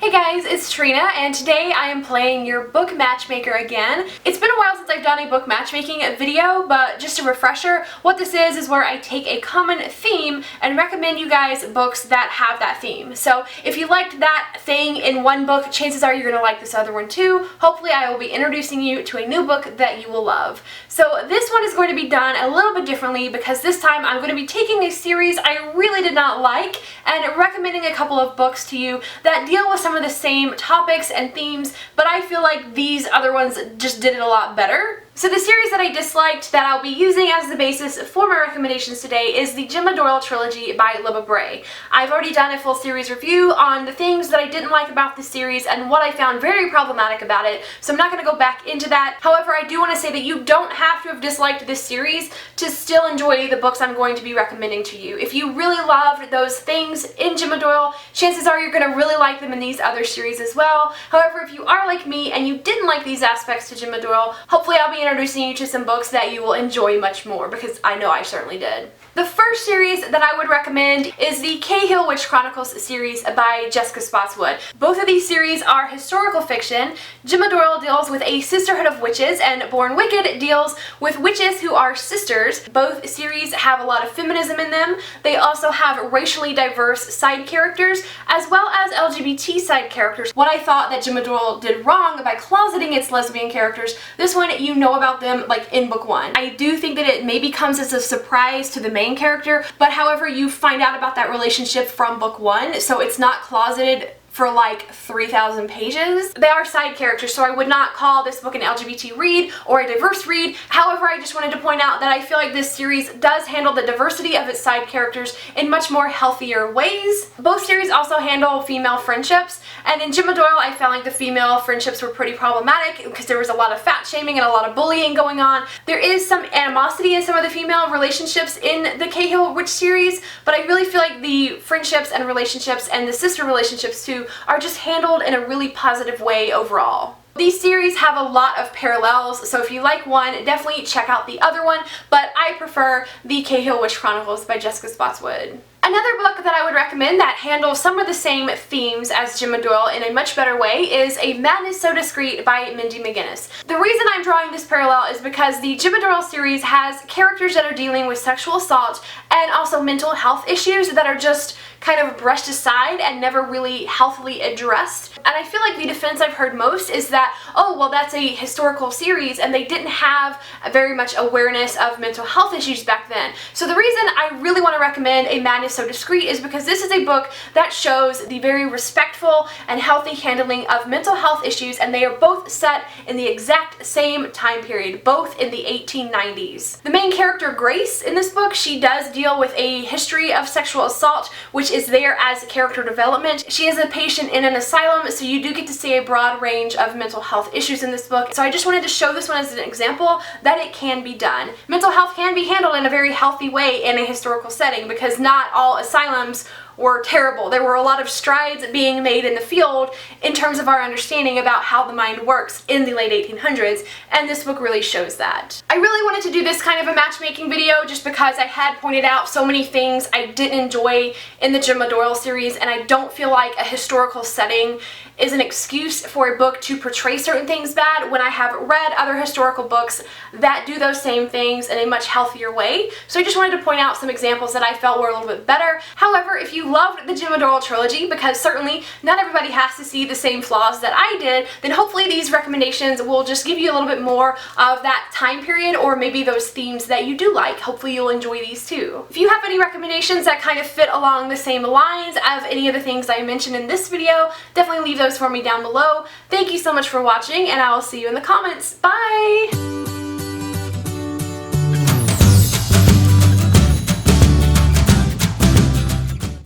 Hey guys, it's Trina, and today I am playing your book matchmaker again. It's been a while since I've done a book matchmaking video, but just a refresher, what this is where I take a common theme and recommend you guys books that have that theme. So if you liked that thing in one book, chances are you're going to like this other one too. Hopefully I will be introducing you to a new book that you will love. So this one is going to be done a little bit differently because this time I'm going to be taking a series I really did not like and recommending a couple of books to you that deal with some of the same topics and themes, but I feel like these other ones just did it a lot better. So the series that I disliked that I'll be using as the basis for my recommendations today is the Gemma Doyle trilogy by Libba Bray. I've already done a full series review on the things that I didn't like about the series and what I found very problematic about it, so I'm not going to go back into that. However, I do want to say that you don't have to have disliked this series to still enjoy the books I'm going to be recommending to you. If you really loved those things in Gemma Doyle, chances are you're going to really like them in these other series as well. However, if you are like me and you didn't like these aspects to Gemma Doyle, hopefully I'll be introducing you to some books that you will enjoy much more, because I know I certainly did. The first series that I would recommend is the CAHILL Witch Chronicles series by Jessica Spotswood. Both of these series are historical fiction. Gemma Doyle deals with a sisterhood of witches, and Born Wicked deals with witches who are sisters. Both series have a lot of feminism in them. They also have racially diverse side characters, as well as LGBT side characters. What I thought that Gemma Doyle did wrong by closeting its lesbian characters, this one you know about them like in book one. I do think that it maybe comes as a surprise to the main character, but however you find out about that relationship from book one, so it's not closeted for like 3,000 pages. They are side characters, so I would not call this book an LGBT read or a diverse read. However, I just wanted to point out that I feel like this series does handle the diversity of its side characters in much more healthier ways. Both series also handle female friendships, and in Gemma Doyle I found like the female friendships were pretty problematic because there was a lot of fat shaming and a lot of bullying going on. There is some animosity in some of the female relationships in the CAHILL Witch series, but I really feel like the friendships and relationships and the sister relationships too are just handled in a really positive way overall. These series have a lot of parallels, so if you like one, definitely check out the other one, but I prefer the CAHILL Witch Chronicles by Jessica Spotswood. Another book that I would recommend that handles some of the same themes as Gemma Doyle in a much better way is A Madness So Discreet by Mindy McGinnis. The reason I'm drawing this parallel is because the Gemma Doyle series has characters that are dealing with sexual assault and also mental health issues that are just kind of brushed aside and never really healthily addressed. And I feel like the defense I've heard most is that, oh, well, that's a historical series and they didn't have very much awareness of mental health issues back then. So the reason I really want to recommend A Madness So Discreet is because this is a book that shows the very respectful and healthy handling of mental health issues, and they are both set in the exact same time period, both in the 1890s. The main character, Grace, in this book, she does deal with a history of sexual assault, which is there as character development. She is a patient in an asylum, so you do get to see a broad range of mental health issues in this book. So I just wanted to show this one as an example that it can be done. Mental health can be handled in a very healthy way in a historical setting, because not all asylums were terrible. There were a lot of strides being made in the field in terms of our understanding about how the mind works in the late 1800s, and this book really shows that. I really wanted to do this kind of a matchmaking video just because I had pointed out so many things I didn't enjoy in the Gemma Doyle series, and I don't feel like a historical setting is an excuse for a book to portray certain things bad when I have read other historical books that do those same things in a much healthier way. So I just wanted to point out some examples that I felt were a little bit better. However, if you loved the Gemma Doyle trilogy, because certainly not everybody has to see the same flaws that I did, then hopefully these recommendations will just give you a little bit more of that time period, or maybe those themes that you do like. Hopefully you'll enjoy these too. If you have any recommendations that kind of fit along the same lines of any of the things I mentioned in this video, definitely leave those for me down below. Thank you so much for watching, and I will see you in the comments. Bye!